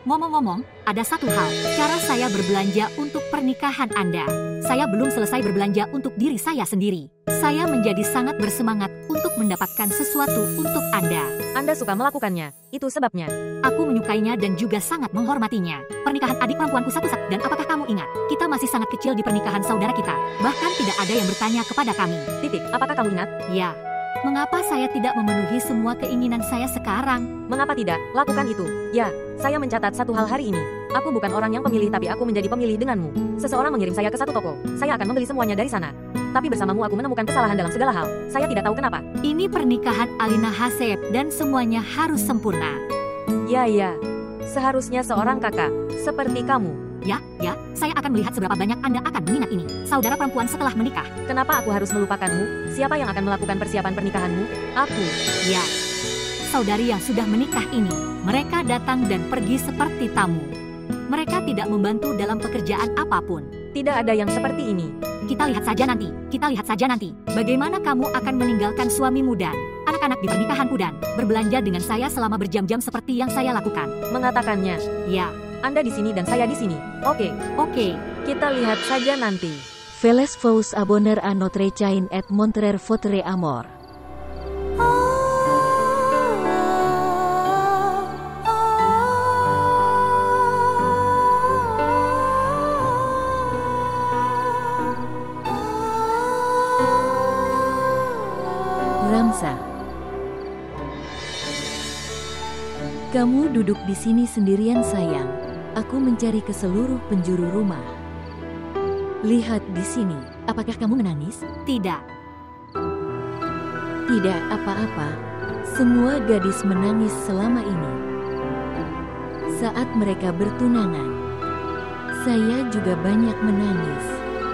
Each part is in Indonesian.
Ngomong-ngomong, ada satu hal, cara saya berbelanja untuk pernikahan Anda. Saya belum selesai berbelanja untuk diri saya sendiri. Saya menjadi sangat bersemangat untuk mendapatkan sesuatu untuk Anda. Anda suka melakukannya, itu sebabnya. Aku menyukainya dan juga sangat menghormatinya. Pernikahan adik perempuanku satu-satu, dan apakah kamu ingat? Kita masih sangat kecil di pernikahan saudara kita. Bahkan tidak ada yang bertanya kepada kami. Apakah kamu ingat? Ya. Mengapa saya tidak memenuhi semua keinginan saya sekarang? Mengapa tidak? Lakukan itu. Ya, saya mencatat satu hal hari ini. Aku bukan orang yang pemilih, tapi aku menjadi pemilih denganmu. Seseorang mengirim saya ke satu toko. Saya akan membeli semuanya dari sana. Tapi bersamamu aku menemukan kesalahan dalam segala hal. Saya tidak tahu kenapa. Ini pernikahan Alina Hasep dan semuanya harus sempurna. Ya. Seharusnya seorang kakak seperti kamu. Ya, saya akan melihat seberapa banyak Anda akan mengingat ini. Saudara perempuan setelah menikah. Kenapa aku harus melupakanmu? Siapa yang akan melakukan persiapan pernikahanmu? Aku. Ya. Saudari yang sudah menikah ini, mereka datang dan pergi seperti tamu. Mereka tidak membantu dalam pekerjaan apapun. Tidak ada yang seperti ini. Kita lihat saja nanti. Bagaimana kamu akan meninggalkan suamimu dan anak-anak di pernikahanku dan berbelanja dengan saya selama berjam-jam seperti yang saya lakukan. Mengatakannya. Ya. Anda di sini dan saya di sini. Oke. Kita lihat saja nanti. Veles vous abonner à notre chaîne et montrer votre amour. Ramsa. Kamu duduk di sini sendirian sayang. Aku mencari ke seluruh penjuru rumah. Lihat di sini, apakah kamu menangis? Tidak. Tidak apa-apa. Semua gadis menangis selama ini. Saat mereka bertunangan, saya juga banyak menangis.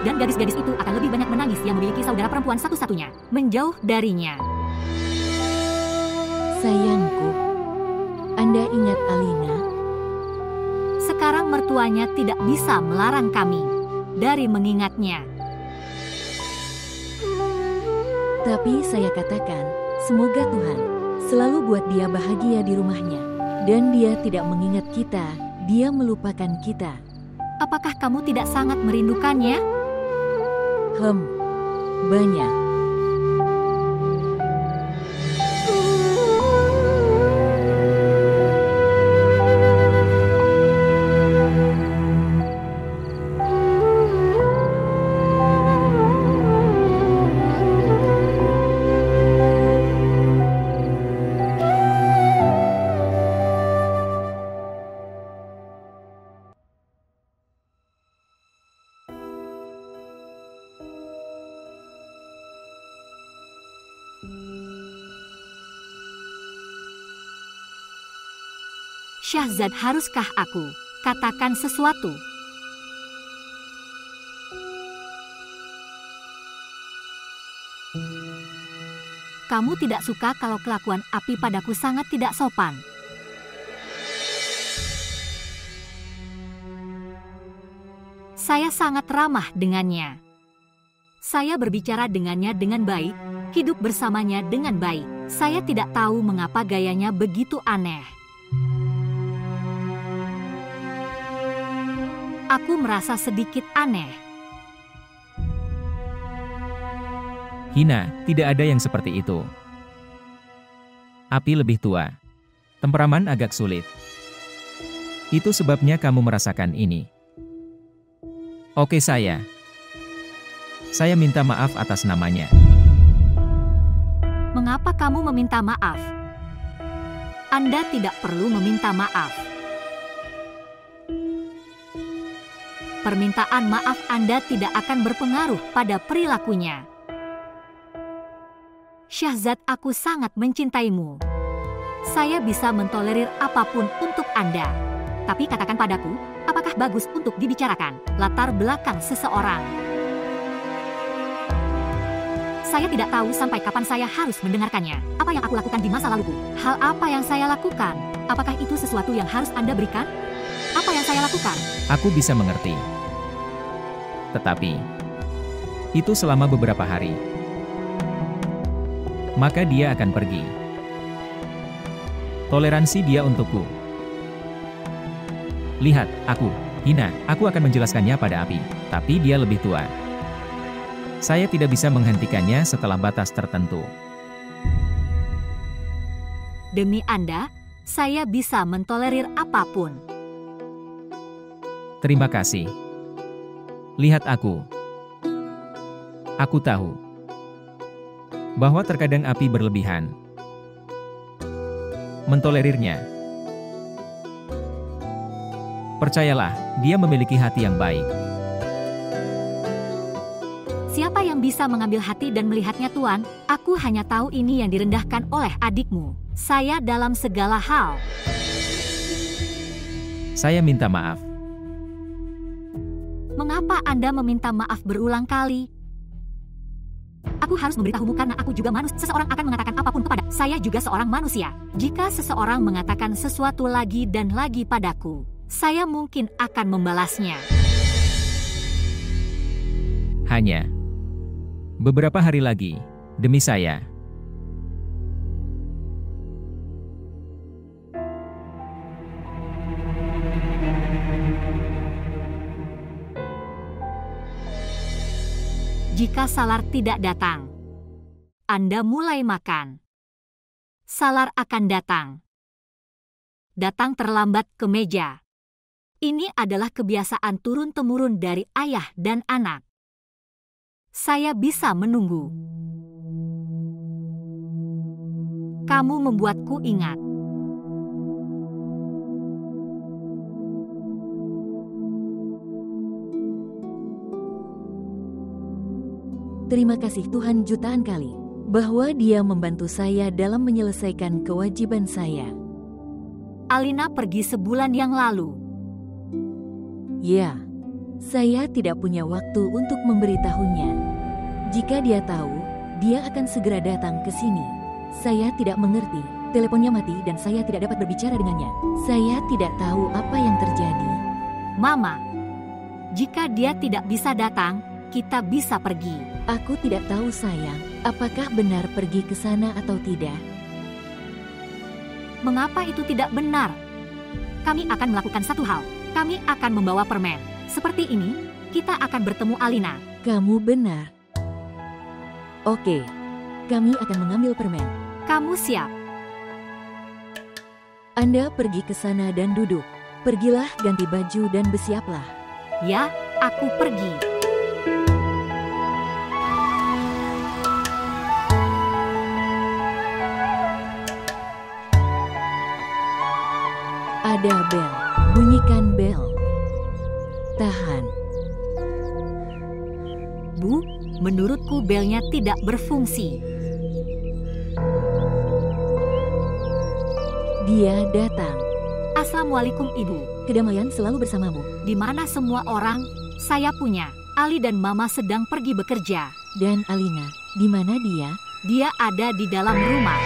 Dan gadis-gadis itu akan lebih banyak menangis yang memiliki saudara perempuan satu-satunya. Menjauh darinya. Sayangku, Anda ingat Alina? Sekarang mertuanya tidak bisa melarang kami dari mengingatnya. Tapi saya katakan, semoga Tuhan selalu buat dia bahagia di rumahnya. Dan dia tidak mengingat kita, dia melupakan kita. Apakah kamu tidak sangat merindukannya? Banyak. Syahzad, haruskah aku katakan sesuatu? Kamu tidak suka kalau kelakuan Api padaku sangat tidak sopan. Saya sangat ramah dengannya. Saya berbicara dengannya dengan baik, hidup bersamanya dengan baik. Saya tidak tahu mengapa gayanya begitu aneh. Aku merasa sedikit aneh. Hina, tidak ada yang seperti itu. Api lebih tua. Temperamen agak sulit. Itu sebabnya kamu merasakan ini. Oke, saya minta maaf atas namanya. Mengapa kamu meminta maaf? Anda tidak perlu meminta maaf. Permintaan maaf Anda tidak akan berpengaruh pada perilakunya. Syahzad, aku sangat mencintaimu. Saya bisa mentolerir apapun untuk Anda. Tapi katakan padaku, apakah bagus untuk dibicarakan latar belakang seseorang? Saya tidak tahu sampai kapan saya harus mendengarkannya. Apa yang aku lakukan di masa laluku? Hal apa yang saya lakukan? Apakah itu sesuatu yang harus Anda berikan? Apa yang saya lakukan? Aku bisa mengerti. Tetapi, Itu selama beberapa hari. Maka dia akan pergi. Toleransi dia untukku. Lihat, aku, Hina, aku akan menjelaskannya pada Api, tapi dia lebih tua. Saya tidak bisa menghentikannya setelah batas tertentu. Demi Anda, saya bisa mentolerir apapun. Terima kasih. Lihat aku. Aku tahu bahwa terkadang Api berlebihan. Mentolerirnya. Percayalah, dia memiliki hati yang baik. Siapa yang bisa mengambil hati dan melihatnya, Tuan? Aku hanya tahu ini yang direndahkan oleh adikmu. Saya dalam segala hal. Saya minta maaf. Mengapa Anda meminta maaf berulang kali? Aku harus memberitahumu karena aku juga manusia. Seseorang akan mengatakan apapun kepada saya, juga seorang manusia. Jika seseorang mengatakan sesuatu lagi dan lagi padaku, saya mungkin akan membalasnya. Hanya beberapa hari lagi, demi saya. Jika Salar tidak datang, Anda mulai makan. Salar akan datang. Datang terlambat ke meja. Ini adalah kebiasaan turun-temurun dari ayah dan anak. Saya bisa menunggu. Kamu membuatku ingat. Terima kasih Tuhan jutaan kali, bahwa Dia membantu saya dalam menyelesaikan kewajiban saya. Alina pergi sebulan yang lalu. Ya, saya tidak punya waktu untuk memberitahunya. Jika dia tahu, dia akan segera datang ke sini. Saya tidak mengerti, teleponnya mati dan saya tidak dapat berbicara dengannya. Saya tidak tahu apa yang terjadi. Mama, jika dia tidak bisa datang, kita bisa pergi. Aku tidak tahu sayang, apakah benar pergi ke sana atau tidak. Mengapa itu tidak benar? Kami akan melakukan satu hal. Kami akan membawa permen. Seperti ini, kita akan bertemu Alina. Kamu benar. Oke, kami akan mengambil permen. Kamu siap? Anda pergi ke sana dan duduk. Pergilah, ganti baju dan bersiaplah. Ya, aku pergi. Ada bel. Bunyikan bel. Tahan. Bu, menurutku belnya tidak berfungsi. Dia datang. Assalamualaikum Ibu. Kedamaian selalu bersamamu. Di mana semua orang? Saya punya. Ali dan Mama sedang pergi bekerja. Dan Alina, di mana dia? Dia ada di dalam rumah.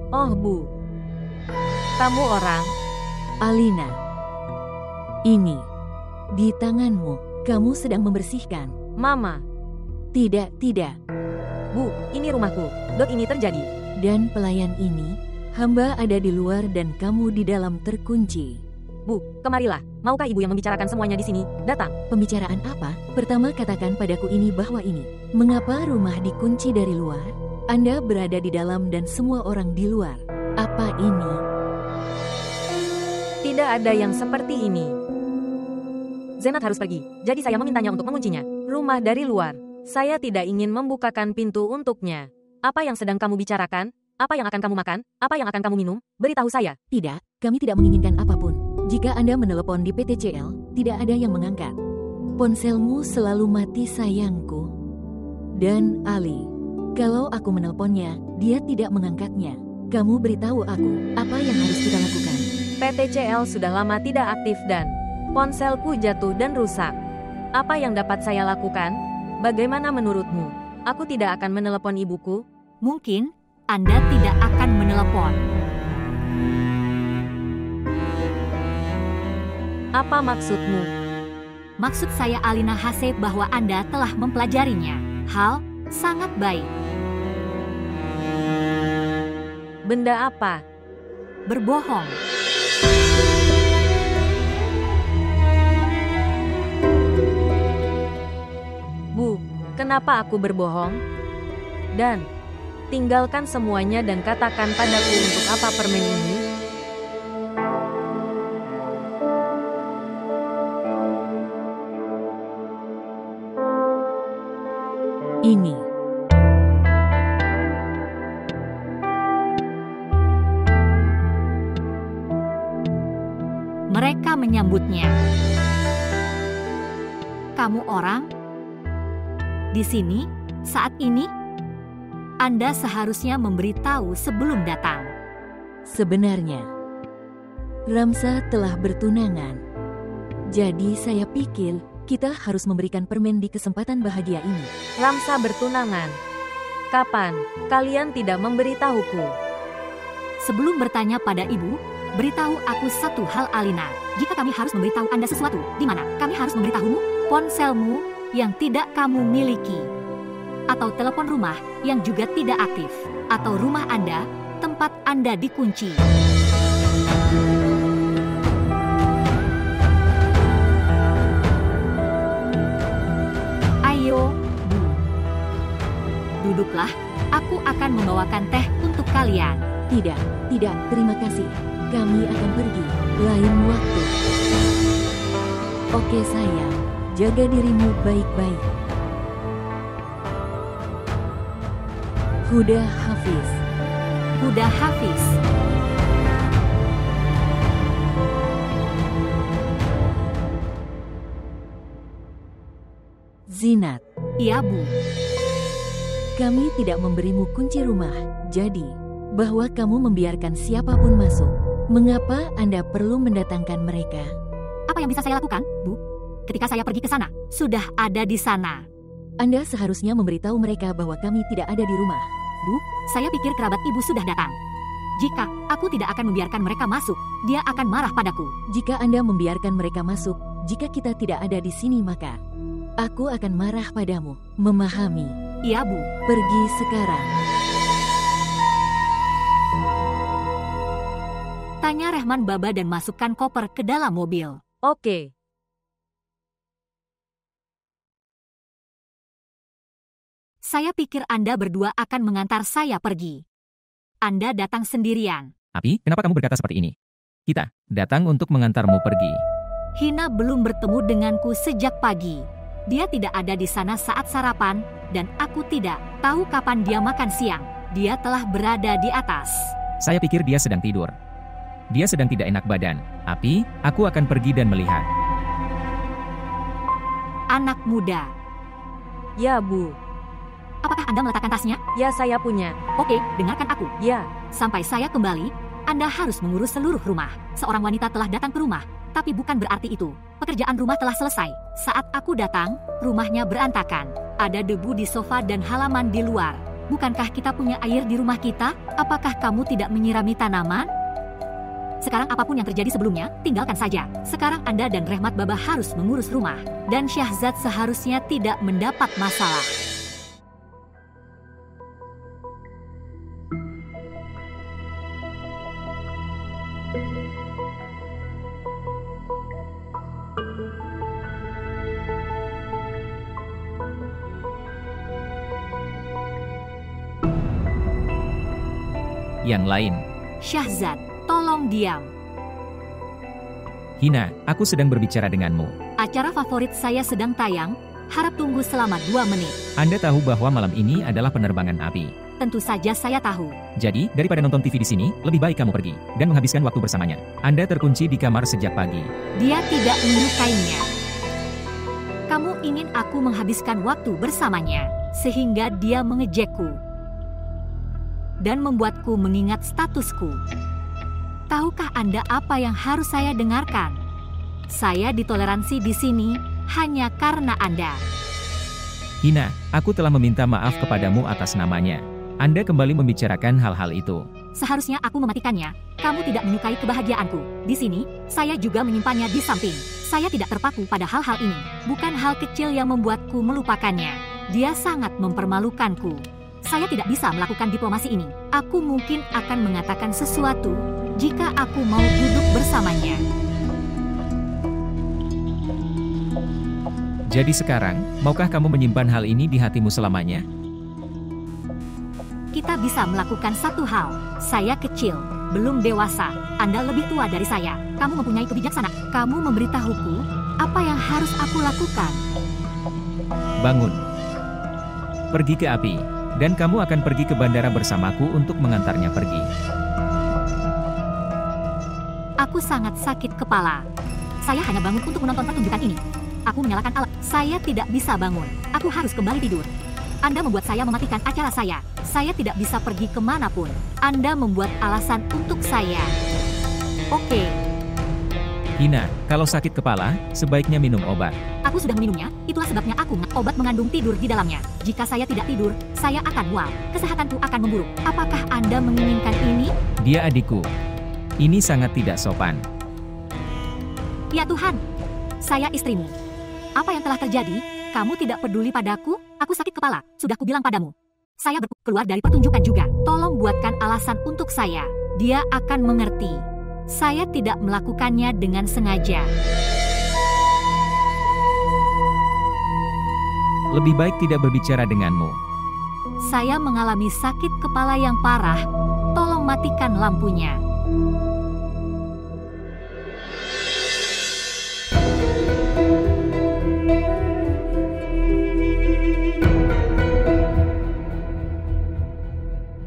Oh Bu, kamu orang? Alina, ini di tanganmu. Kamu sedang membersihkan. Mama. Tidak. Bu, ini rumahku. Ini terjadi. Dan pelayan ini, hamba ada di luar dan kamu di dalam terkunci. Bu, kemarilah. Maukah ibu yang membicarakan semuanya di sini? Datang. Pembicaraan apa? Pertama katakan padaku ini bahwa ini. Mengapa rumah dikunci dari luar? Anda berada di dalam dan semua orang di luar. Apa ini? Tidak ada yang seperti ini. Zenat harus pergi, jadi saya memintanya untuk menguncinya. Rumah dari luar. Saya tidak ingin membukakan pintu untuknya. Apa yang sedang kamu bicarakan? Apa yang akan kamu makan? Apa yang akan kamu minum? Beritahu saya. Tidak, kami tidak menginginkan apapun. Jika Anda menelepon di PTCL, tidak ada yang mengangkat. Ponselmu selalu mati sayangku. Dan Ali, kalau aku menelponnya, dia tidak mengangkatnya. Kamu beritahu aku, apa yang harus kita lakukan? PTCL sudah lama tidak aktif dan ponselku jatuh dan rusak. Apa yang dapat saya lakukan? Bagaimana menurutmu? Aku tidak akan menelepon ibuku? Mungkin Anda tidak akan menelepon. Apa maksudmu? Maksud saya Alina Hase bahwa Anda telah mempelajarinya. Hal sangat baik. Benda apa? Berbohong. Bu, kenapa aku berbohong? Dan tinggalkan semuanya dan katakan padaku untuk apa permen ini? Ini. Mereka menyambutnya. Kamu orang? Di sini, saat ini? Anda seharusnya memberitahu sebelum datang. Sebenarnya, Ramsa telah bertunangan. Jadi saya pikir kita harus memberikan permen di kesempatan bahagia ini. Ramsa bertunangan. Kapan? Kalian tidak memberitahuku. Sebelum bertanya pada ibu, beritahu aku satu hal Alina. Jika kami harus memberitahu Anda sesuatu, di mana kami harus memberitahumu? Ponselmu yang tidak kamu miliki. Atau telepon rumah yang juga tidak aktif. Atau rumah Anda, tempat Anda dikunci. Ayo, Bu. Duduklah, aku akan membawakan teh untuk kalian. Tidak, terima kasih. Kami akan pergi lain waktu. Oke sayang, jaga dirimu baik-baik. Huda Hafiz. Huda Hafiz. Zinat. Iya, Bu. Kami tidak memberimu kunci rumah, jadi bahwa kamu membiarkan siapapun masuk. Mengapa Anda perlu mendatangkan mereka? Apa yang bisa saya lakukan, Bu? Ketika saya pergi ke sana, sudah ada di sana. Anda seharusnya memberitahu mereka bahwa kami tidak ada di rumah. Bu, saya pikir kerabat ibu sudah datang. Jika aku tidak akan membiarkan mereka masuk, dia akan marah padaku. Jika Anda membiarkan mereka masuk, jika kita tidak ada di sini maka aku akan marah padamu. Memahami? Iya, Bu. Pergi sekarang. Tanya Rehman Baba dan masukkan koper ke dalam mobil. Oke. Saya pikir Anda berdua akan mengantar saya pergi. Anda datang sendirian. Api, kenapa kamu berkata seperti ini? Kita datang untuk mengantarmu pergi. Hina belum bertemu denganku sejak pagi. Dia tidak ada di sana saat sarapan, dan aku tidak tahu kapan dia makan siang. Dia telah berada di atas. Saya pikir dia sedang tidur. Dia sedang tidak enak badan. Api, aku akan pergi dan melihat. Anak muda. Ya, Bu. Apakah Anda meletakkan tasnya? Ya, saya punya. Oke, dengarkan aku. Ya. Sampai saya kembali, Anda harus mengurus seluruh rumah. Seorang wanita telah datang ke rumah, tapi bukan berarti itu pekerjaan rumah telah selesai. Saat aku datang, rumahnya berantakan. Ada debu di sofa dan halaman di luar. Bukankah kita punya air di rumah kita? Apakah kamu tidak menyirami tanaman? Sekarang apapun yang terjadi sebelumnya, tinggalkan saja. Sekarang Anda dan Rehmat Baba harus mengurus rumah. Dan Syahzad seharusnya tidak mendapat masalah. Yang lain. Syahzad, tolong diam. Hina, aku sedang berbicara denganmu. Acara favorit saya sedang tayang, harap tunggu selama 2 menit. Anda tahu bahwa malam ini adalah penerbangan Api. Tentu saja saya tahu. Jadi, daripada nonton TV di sini, lebih baik kamu pergi dan menghabiskan waktu bersamanya. Anda terkunci di kamar sejak pagi. Dia tidak menyukainya. Kamu ingin aku menghabiskan waktu bersamanya, sehingga dia mengejekku dan membuatku mengingat statusku. Tahukah Anda apa yang harus saya dengarkan? Saya ditoleransi di sini hanya karena Anda. Hina, aku telah meminta maaf kepadamu atas namanya. Anda kembali membicarakan hal-hal itu. Seharusnya aku mematikannya. Kamu tidak menyukai kebahagiaanku. Di sini, saya juga menyimpannya di samping. Saya tidak terpaku pada hal-hal ini. Bukan hal kecil yang membuatku melupakannya. Dia sangat mempermalukanku. Saya tidak bisa melakukan diplomasi ini. Aku mungkin akan mengatakan sesuatu jika aku mau duduk bersamanya. Jadi sekarang, maukah kamu menyimpan hal ini di hatimu selamanya? Kita bisa melakukan satu hal. Saya kecil, belum dewasa. Anda lebih tua dari saya. Kamu mempunyai kebijaksanaan. Kamu memberitahuku apa yang harus aku lakukan. Bangun. Pergi ke api. Dan kamu akan pergi ke bandara bersamaku untuk mengantarnya pergi. Aku sangat sakit kepala. Saya hanya bangun untuk menonton pertunjukan ini. Aku menyalakan alat. Saya tidak bisa bangun. Aku harus kembali tidur. Anda membuat saya mematikan acara saya. Saya tidak bisa pergi kemanapun. Anda membuat alasan untuk saya. Oke. Hina, kalau sakit kepala, sebaiknya minum obat. Aku sudah meminumnya, itulah sebabnya obat mengandung tidur di dalamnya. Jika saya tidak tidur, saya akan mual. Kesehatanku akan memburuk. Apakah Anda menginginkan ini? Dia adikku. Ini sangat tidak sopan. Ya Tuhan, saya istrimu. Apa yang telah terjadi? Kamu tidak peduli padaku? Aku sakit kepala, sudah kubilang padamu. Saya keluar dari pertunjukan juga. Tolong buatkan alasan untuk saya. Dia akan mengerti. Saya tidak melakukannya dengan sengaja. Lebih baik tidak berbicara denganmu. Saya mengalami sakit kepala yang parah. Tolong matikan lampunya.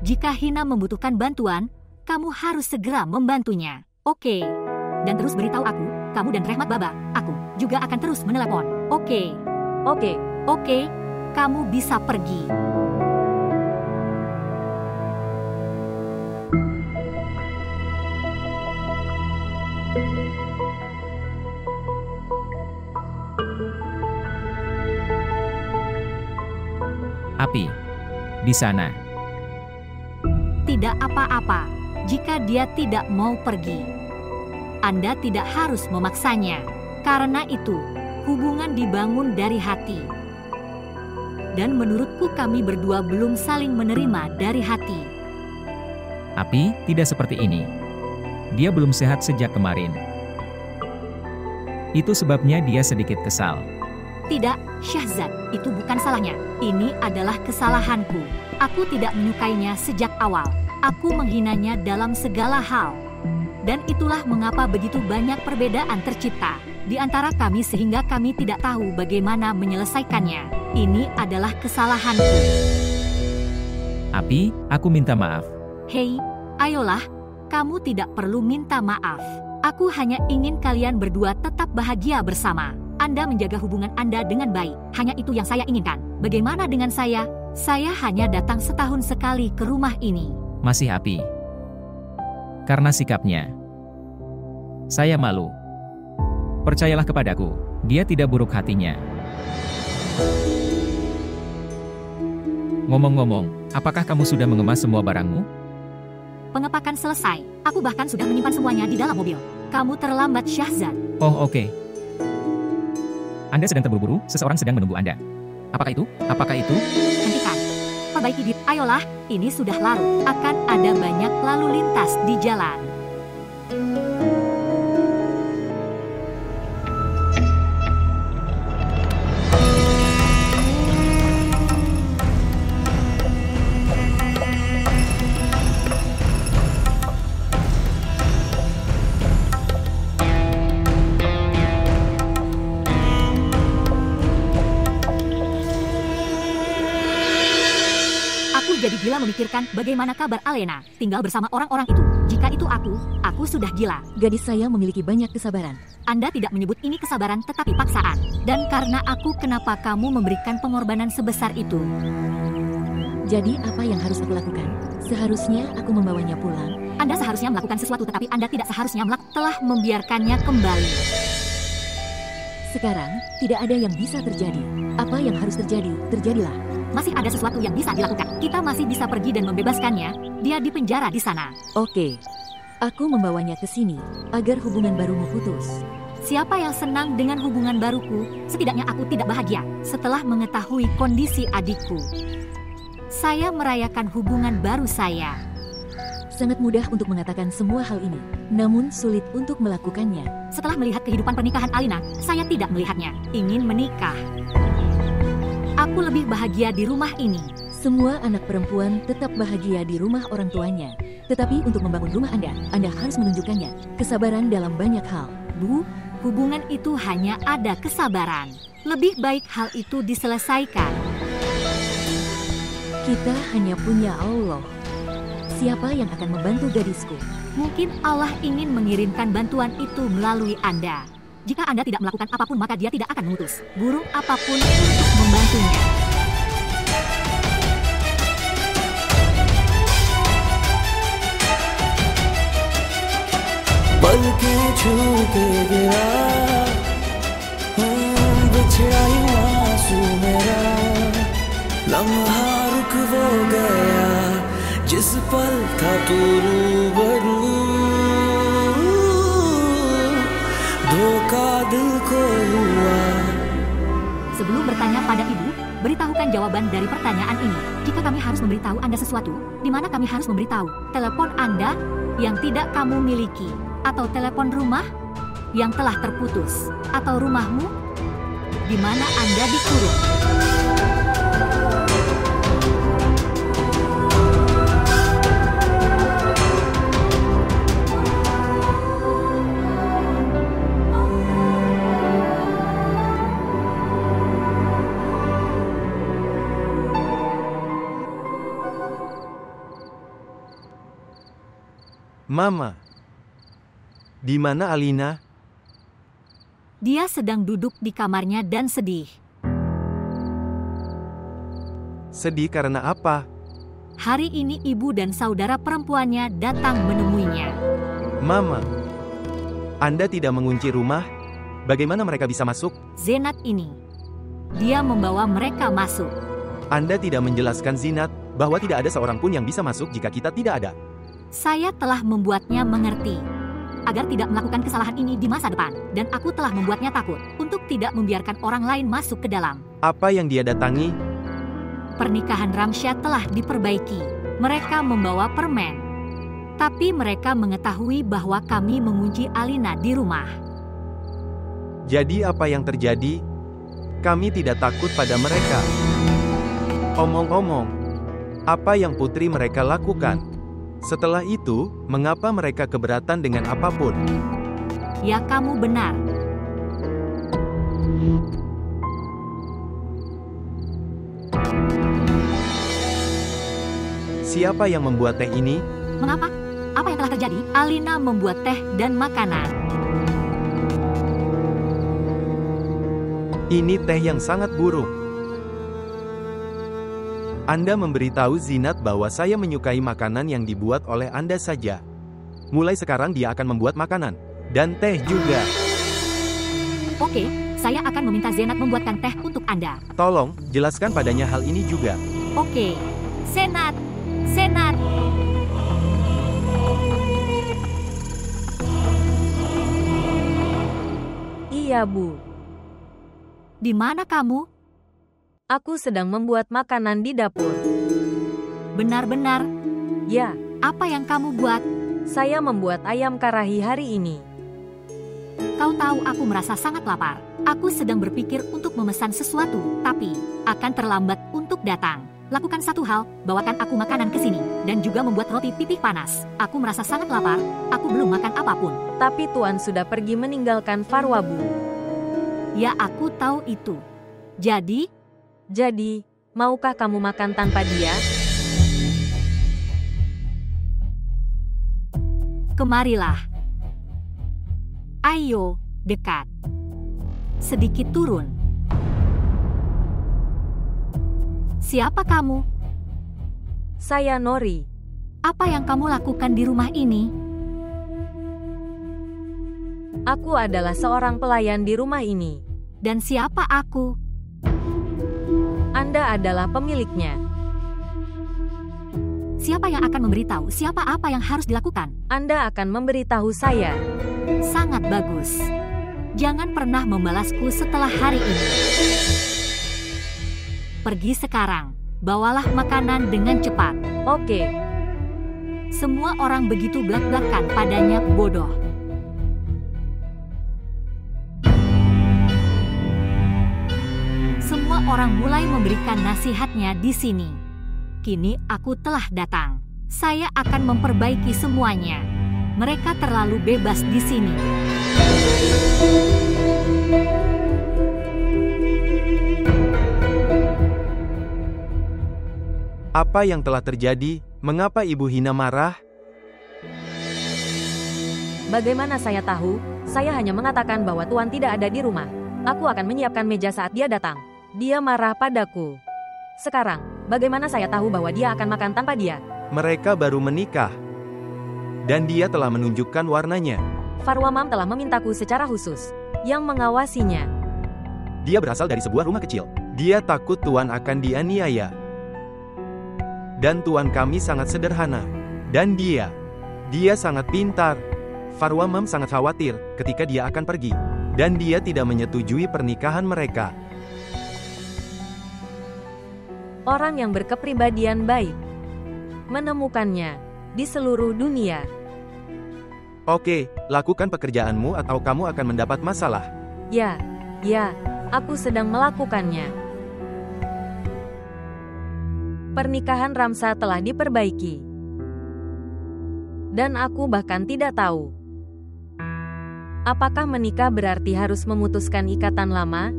Jika Hina membutuhkan bantuan, kamu harus segera membantunya. Oke. Dan terus beritahu aku, kamu dan Rehmat Baba, aku juga akan terus menelepon. Oke. Oke. Oke, kamu bisa pergi. Api. Di sana. Tidak apa-apa jika dia tidak mau pergi. Anda tidak harus memaksanya. Karena itu, hubungan dibangun dari hati. Dan menurutku kami berdua belum saling menerima dari hati. Api tidak seperti ini. Dia belum sehat sejak kemarin. Itu sebabnya dia sedikit kesal. Tidak, Syahzad, itu bukan salahnya. Ini adalah kesalahanku. Aku tidak menyukainya sejak awal. Aku menghinanya dalam segala hal. Dan itulah mengapa begitu banyak perbedaan tercipta di antara kami sehingga kami tidak tahu bagaimana menyelesaikannya. Ini adalah kesalahanku. Api, aku minta maaf. Hei, ayolah, kamu tidak perlu minta maaf. Aku hanya ingin kalian berdua tetap bahagia bersama. Anda menjaga hubungan Anda dengan baik. Hanya itu yang saya inginkan. Bagaimana dengan saya? Saya hanya datang setahun sekali ke rumah ini. Masih Api. Karena sikapnya. Saya malu. Percayalah kepadaku, dia tidak buruk hatinya. Ngomong-ngomong, apakah kamu sudah mengemas semua barangmu? Pengepakan selesai. Aku bahkan sudah menyimpan semuanya di dalam mobil. Kamu terlambat, Syahzad. Oh, oke. Anda sedang terburu-buru, seseorang sedang menunggu Anda. Apakah itu? Apakah itu? Hentikan. Perbaiki diri. Ayolah, ini sudah larut. Akan ada banyak lalu lintas di jalan. Jadi gila memikirkan bagaimana kabar Alena tinggal bersama orang-orang itu. Jika itu aku sudah gila. Gadis saya memiliki banyak kesabaran. Anda tidak menyebut ini kesabaran tetapi paksaan. Dan karena aku, kenapa kamu memberikan pengorbanan sebesar itu? Jadi apa yang harus aku lakukan? Seharusnya aku membawanya pulang. Anda seharusnya melakukan sesuatu tetapi Anda tidak seharusnya telah membiarkannya kembali. Sekarang, tidak ada yang bisa terjadi. Apa yang harus terjadi, terjadilah. masih ada sesuatu yang bisa dilakukan. Kita masih bisa pergi dan membebaskannya. Dia di penjara di sana. Oke. Aku membawanya ke sini agar hubungan barumu putus. Siapa yang senang dengan hubungan baruku? Setidaknya aku tidak bahagia setelah mengetahui kondisi adikku. Saya merayakan hubungan baru saya. Sangat mudah untuk mengatakan semua hal ini, namun sulit untuk melakukannya. Setelah melihat kehidupan pernikahan Alina, saya tidak melihatnya ingin menikah. Aku lebih bahagia di rumah ini. Semua anak perempuan tetap bahagia di rumah orang tuanya. Tetapi untuk membangun rumah Anda harus menunjukkannya kesabaran dalam banyak hal. Bu, hubungan itu hanya ada kesabaran. Lebih baik hal itu diselesaikan. Kita hanya punya Allah. Siapa yang akan membantu gadisku? Mungkin Allah ingin mengirimkan bantuan itu melalui Anda. Jika Anda tidak melakukan apapun, maka dia tidak akan mengutus burung apapun untuk membantunya. पलकें छू के गिरा बिछड़ा ही आंसू मेरा लम्हा रुक वो गया जिस पल था तू रूबरू धोखा दिल को हुआ. Sebelum bertanya pada ibu, beritahukan jawaban dari pertanyaan ini. Jika kami harus memberitahu Anda sesuatu, di mana kami harus memberitahu? Telepon Anda yang tidak kamu miliki, atau telepon rumah yang telah terputus, atau rumahmu di mana Anda dikurung. Mama, di mana Alina? Dia sedang duduk di kamarnya dan sedih. Sedih karena apa? Hari ini ibu dan saudara perempuannya datang menemuinya. Mama, Anda tidak mengunci rumah? Bagaimana mereka bisa masuk? Zenat ini. Dia membawa mereka masuk. Anda tidak menjelaskan Zinat bahwa tidak ada seorang pun yang bisa masuk jika kita tidak ada. Saya telah membuatnya mengerti agar tidak melakukan kesalahan ini di masa depan, dan aku telah membuatnya takut untuk tidak membiarkan orang lain masuk ke dalam. Apa yang dia datangi? Pernikahan Ramsya telah diperbaiki. Mereka membawa permen. Tapi mereka mengetahui bahwa kami mengunci Alina di rumah. Jadi apa yang terjadi? Kami tidak takut pada mereka. Omong-omong, apa yang putri mereka lakukan? Setelah itu, mengapa mereka keberatan dengan apapun? Ya, kamu benar. Siapa yang membuat teh ini? Mengapa? Apa yang telah terjadi? Alina membuat teh dan makanan. Ini teh yang sangat buruk. Anda memberitahu Zinat bahwa saya menyukai makanan yang dibuat oleh Anda saja. Mulai sekarang dia akan membuat makanan. Dan teh juga. Oke, saya akan meminta Zenat membuatkan teh untuk Anda. Tolong, jelaskan padanya hal ini juga. Oke, Zenat. Zenat. Iya, Bu. Di mana kamu? Aku sedang membuat makanan di dapur. Benar-benar. Ya, Apa yang kamu buat? saya membuat ayam karahi hari ini. Kau tahu aku merasa sangat lapar. Aku sedang berpikir untuk memesan sesuatu, tapi akan terlambat untuk datang. Lakukan satu hal, bawakan aku makanan ke sini, dan juga membuat roti pipih panas. Aku merasa sangat lapar, aku belum makan apapun. Tapi Tuan sudah pergi meninggalkan Farwa, Bu. Ya, aku tahu itu. Jadi, maukah kamu makan tanpa dia? Kemarilah. Ayo, dekat. Sedikit turun. Siapa kamu? Saya Nori. Apa yang kamu lakukan di rumah ini? Aku adalah seorang pelayan di rumah ini. Dan siapa aku? Anda adalah pemiliknya. Siapa yang akan memberitahu siapa apa yang harus dilakukan? Anda akan memberitahu saya. Sangat bagus. Jangan pernah membalasku setelah hari ini. Pergi sekarang. Bawalah makanan dengan cepat. Oke. Semua orang begitu belak-belakan padanya, bodoh. Semua orang mulai memberikan nasihatnya di sini. Kini aku telah datang. Saya akan memperbaiki semuanya. Mereka terlalu bebas di sini. Apa yang telah terjadi? Mengapa Ibu Hina marah? Bagaimana saya tahu? Saya hanya mengatakan bahwa Tuan tidak ada di rumah. Aku akan menyiapkan meja saat dia datang. Dia marah padaku. Sekarang, bagaimana saya tahu bahwa dia akan makan tanpa dia? Mereka baru menikah. Dan dia telah menunjukkan warnanya. Farwamam telah memintaku secara khusus. Yang mengawasinya. Dia berasal dari sebuah rumah kecil. Dia takut Tuan akan dianiaya. Dan Tuan kami sangat sederhana. Dan dia sangat pintar. Farwamam sangat khawatir ketika dia akan pergi. Dan dia tidak menyetujui pernikahan mereka. Orang yang berkepribadian baik. Menemukannya di seluruh dunia. Oke, lakukan pekerjaanmu atau kamu akan mendapat masalah. Ya, aku sedang melakukannya. Pernikahan Ramsa telah diperbaiki. Dan aku bahkan tidak tahu. Apakah menikah berarti harus memutuskan ikatan lama?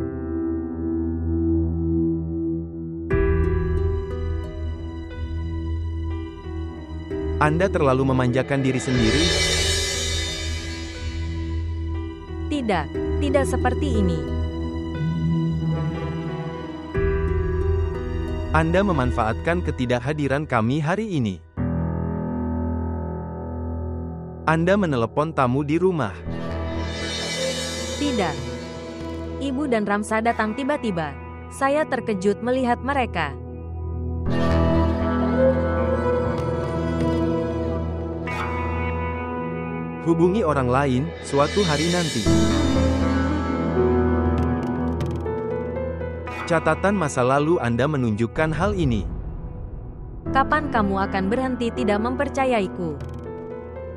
Anda terlalu memanjakan diri sendiri. Tidak seperti ini. Anda memanfaatkan ketidakhadiran kami hari ini. Anda menelepon tamu di rumah. Tidak. Ibu dan Ramsa datang tiba-tiba. Saya terkejut melihat mereka. Hubungi orang lain suatu hari nanti. Catatan masa lalu Anda menunjukkan hal ini. Kapan kamu akan berhenti tidak mempercayaiku?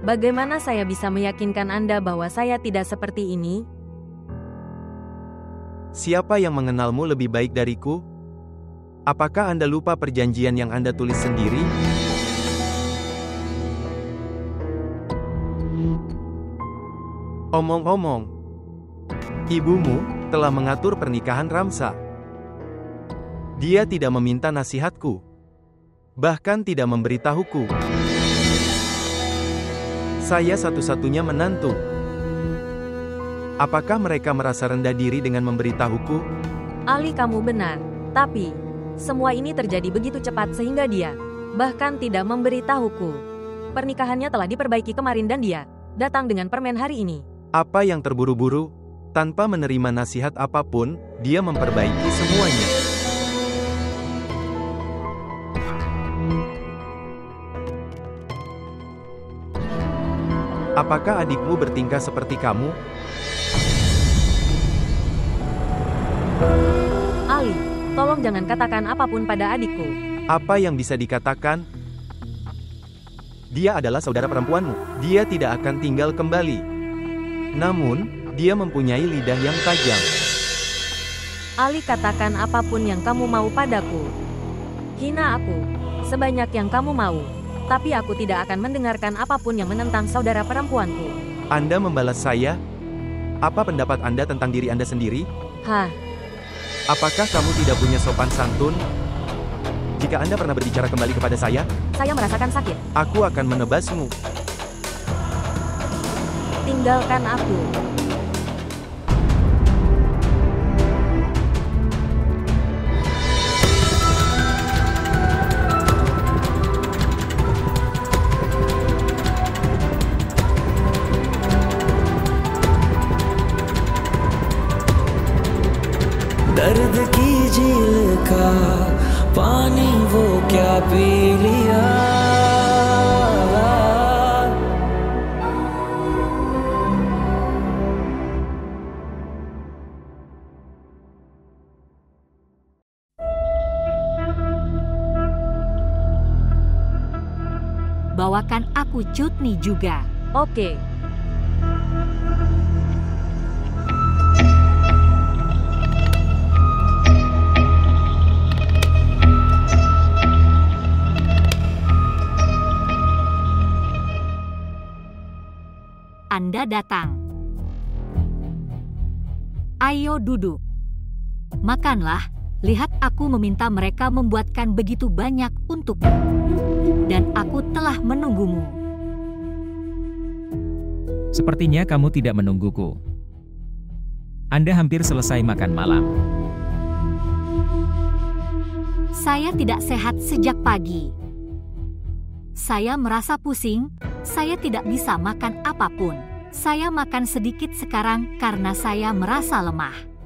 Bagaimana saya bisa meyakinkan Anda bahwa saya tidak seperti ini? Siapa yang mengenalmu lebih baik dariku? Apakah Anda lupa perjanjian yang Anda tulis sendiri? Omong-omong, ibumu telah mengatur pernikahan Ramsa. Dia tidak meminta nasihatku, bahkan tidak memberitahuku. Saya satu-satunya menantu. Apakah mereka merasa rendah diri dengan memberitahuku? Ali, kamu benar. Tapi, semua ini terjadi begitu cepat sehingga dia bahkan tidak memberitahuku. Pernikahannya telah diperbaiki kemarin dan dia datang dengan permen hari ini. Apa yang terburu-buru? Tanpa menerima nasihat apapun, dia memperbaiki semuanya. Apakah adikmu bertingkah seperti kamu? Ali, tolong jangan katakan apapun pada adikku. Apa yang bisa dikatakan? Dia adalah saudara perempuanmu. Dia tidak akan tinggal kembali. Namun, dia mempunyai lidah yang tajam. Ali, katakan apapun yang kamu mau padaku. Hina aku, sebanyak yang kamu mau. Tapi aku tidak akan mendengarkan apapun yang menentang saudara perempuanku. Anda membalas saya? Apa pendapat Anda tentang diri Anda sendiri? Hah? Apakah kamu tidak punya sopan santun? Jika Anda pernah berbicara kembali kepada saya merasakan sakit. Aku akan menebasmu. Tinggalkan aku. दर्द की झील का पानी वो क्या पी लिया. Bawakan aku chutney juga. Oke. Anda datang. Ayo duduk. Makanlah. Lihat, aku meminta mereka membuatkan begitu banyak untukmu. Dan aku telah menunggumu. Sepertinya kamu tidak menungguku. Anda hampir selesai makan malam. Saya tidak sehat sejak pagi. Saya merasa pusing. Saya tidak bisa makan apapun. Saya makan sedikit sekarang karena saya merasa lemah.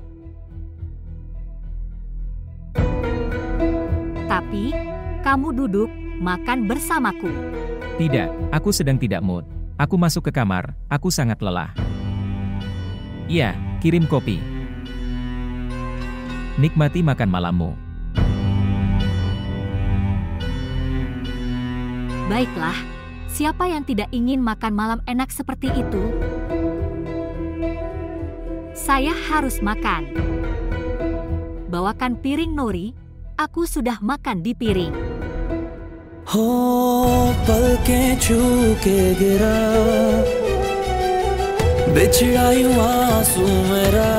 Tapi, kamu duduk, makan bersamaku. Tidak, aku sedang tidak mood. Aku masuk ke kamar, aku sangat lelah. Ya, kirim kopi. Nikmati makan malammu. Baiklah, siapa yang tidak ingin makan malam enak seperti itu? Saya harus makan. Bawakan piring nori, aku sudah makan di piring. हो पलकें छू के गिरा बिछड़ा यूं आंसू मेरा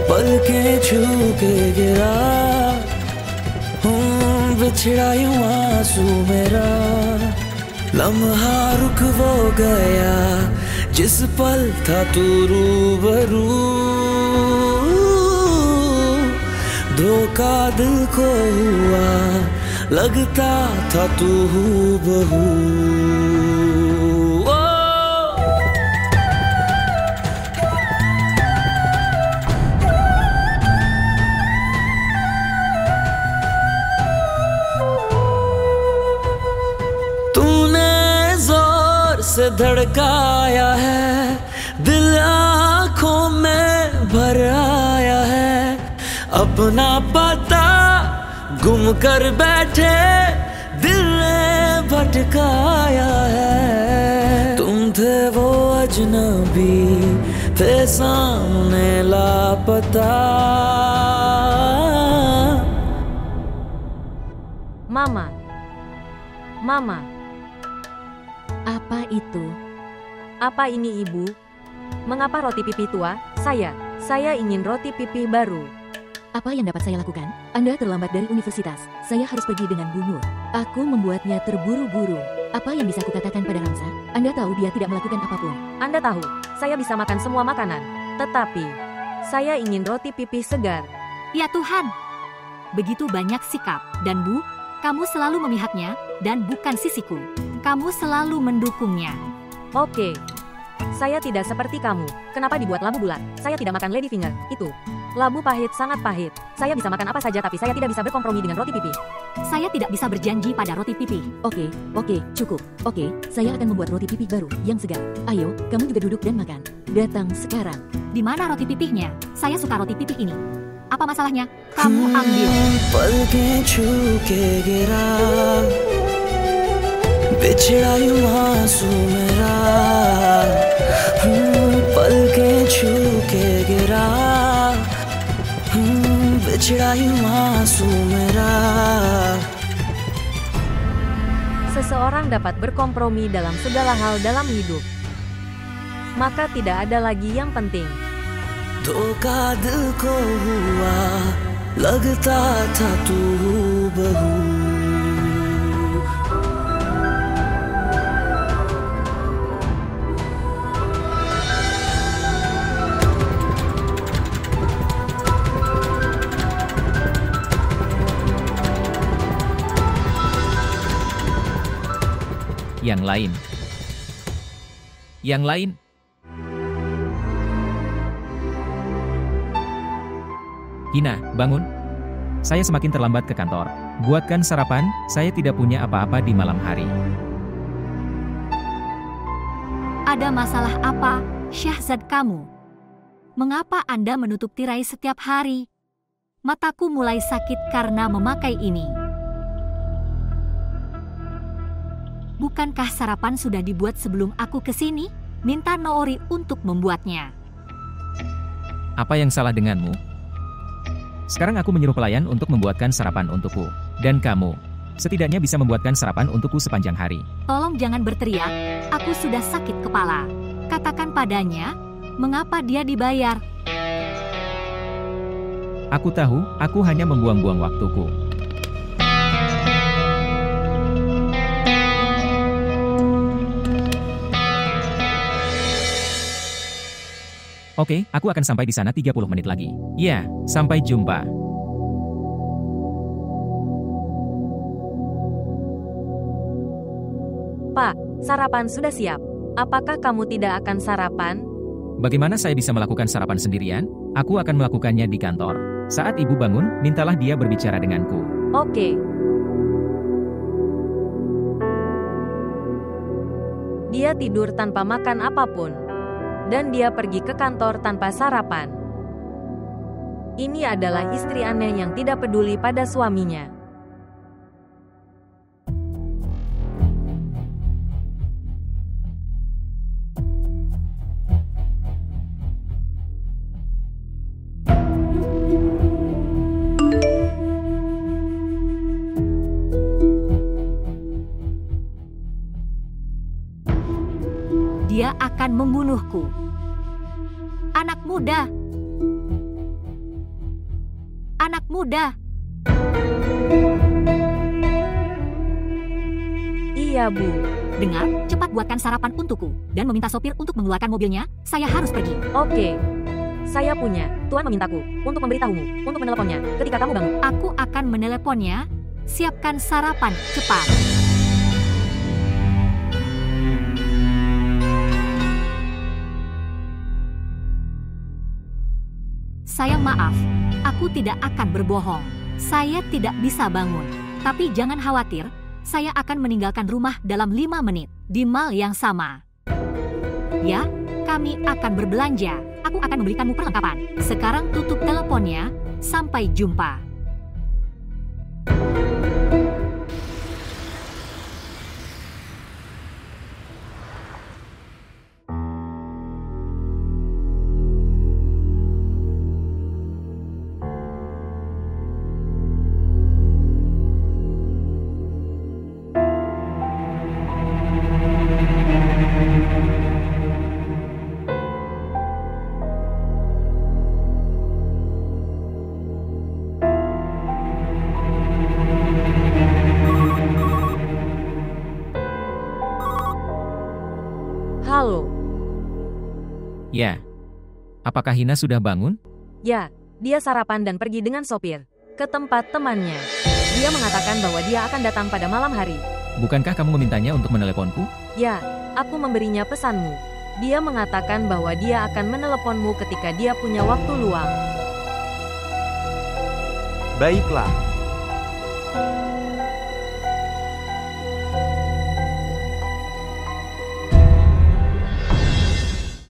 पलकें छू के गिरा बिछड़ा यूं आंसू मेरा लम्हा रुक वो गया जिस पल था तू रूबरू धोखा दिल को हुआ लगता था तू हूबहू. तूने जोर से धड़काया है दिल आँखों में भर आया है अपना पता गुम कर बैठे दिल ने भटकाया है तुम थे वो अजनबी थे सामने लापता. Mama. Apa itu? Apa ini ibu? Mengapa roti pipi tua? Saya ingin roti pipi baru. Apa yang dapat saya lakukan? Anda terlambat dari universitas. Saya harus pergi dengan Bu Nur. Aku membuatnya terburu-buru. Apa yang bisa kukatakan pada Ramsa? Anda tahu dia tidak melakukan apapun. Anda tahu, saya bisa makan semua makanan. Tetapi, saya ingin roti pipi segar. Ya Tuhan, begitu banyak sikap. Dan Bu, kamu selalu memihaknya, dan bukan sisiku. Kamu selalu mendukungnya. Oke. Saya tidak seperti kamu. Kenapa dibuat labu bulat? Saya tidak makan ladyfinger. Itu. Labu pahit, sangat pahit. Saya bisa makan apa saja tapi saya tidak bisa berkompromi dengan roti pipi. Saya tidak bisa berjanji pada roti pipi. Oke, cukup. Oke, saya akan membuat roti pipi baru, yang segar. Ayo, kamu juga duduk dan makan. Datang sekarang. Di mana roti pipihnya? Saya suka roti pipih ini. Apa masalahnya? Kamu ambil. पलकें छू के गिरा बिछड़ा यूं आंसू मेरा पलकें छू के गिरा बिछड़ा यूं आंसू मेरा. Seseorang dapat berkompromi dalam segala hal dalam hidup. Maka tidak ada lagi yang penting. धोखा दिल को हुआ लगता था तू बहू. Yang lain. Hina, bangun. Saya semakin terlambat ke kantor. Buatkan sarapan, saya tidak punya apa-apa di malam hari. Ada masalah apa, Syahzad kamu? Mengapa Anda menutup tirai setiap hari? Mataku mulai sakit karena memakai ini. Bukankah sarapan sudah dibuat sebelum aku ke sini? Minta Noori untuk membuatnya. Apa yang salah denganmu? Sekarang aku menyuruh pelayan untuk membuatkan sarapan untukku. Dan kamu, setidaknya bisa membuatkan sarapan untukku sepanjang hari. Tolong jangan berteriak, aku sudah sakit kepala. Katakan padanya, mengapa dia dibayar? Aku tahu, aku hanya membuang-buang waktuku. Oke, aku akan sampai di sana 30 menit lagi. Ya, sampai jumpa. Pak, sarapan sudah siap. Apakah kamu tidak akan sarapan? Bagaimana saya bisa melakukan sarapan sendirian? Aku akan melakukannya di kantor. Saat ibu bangun, mintalah dia berbicara denganku. Oke. Dia tidur tanpa makan apapun. Dan dia pergi ke kantor tanpa sarapan. Ini adalah istri aneh yang tidak peduli pada suaminya. Dia akan membunuhku. Anak muda. Anak muda. Iya, Bu. Dengar, cepat buatkan sarapan untukku dan meminta sopir untuk mengeluarkan mobilnya. Saya harus pergi. Oke. Saya punya. Tuan memintaku untuk memberitahumu, untuk meneleponnya ketika kamu bangun. Aku akan meneleponnya. Siapkan sarapan, cepat. Sayang maaf, aku tidak akan berbohong. Saya tidak bisa bangun. Tapi jangan khawatir, saya akan meninggalkan rumah dalam 5 menit, di mall yang sama. Ya, kami akan berbelanja. Aku akan membelikanmu perlengkapan. Sekarang tutup teleponnya, sampai jumpa. Halo. Ya. Apakah Hina sudah bangun? Ya, dia sarapan dan pergi dengan sopir ke tempat temannya. Dia mengatakan bahwa dia akan datang pada malam hari. Bukankah kamu memintanya untuk meneleponku? Ya, aku memberinya pesanmu. Dia mengatakan bahwa dia akan meneleponmu ketika dia punya waktu luang. Baiklah.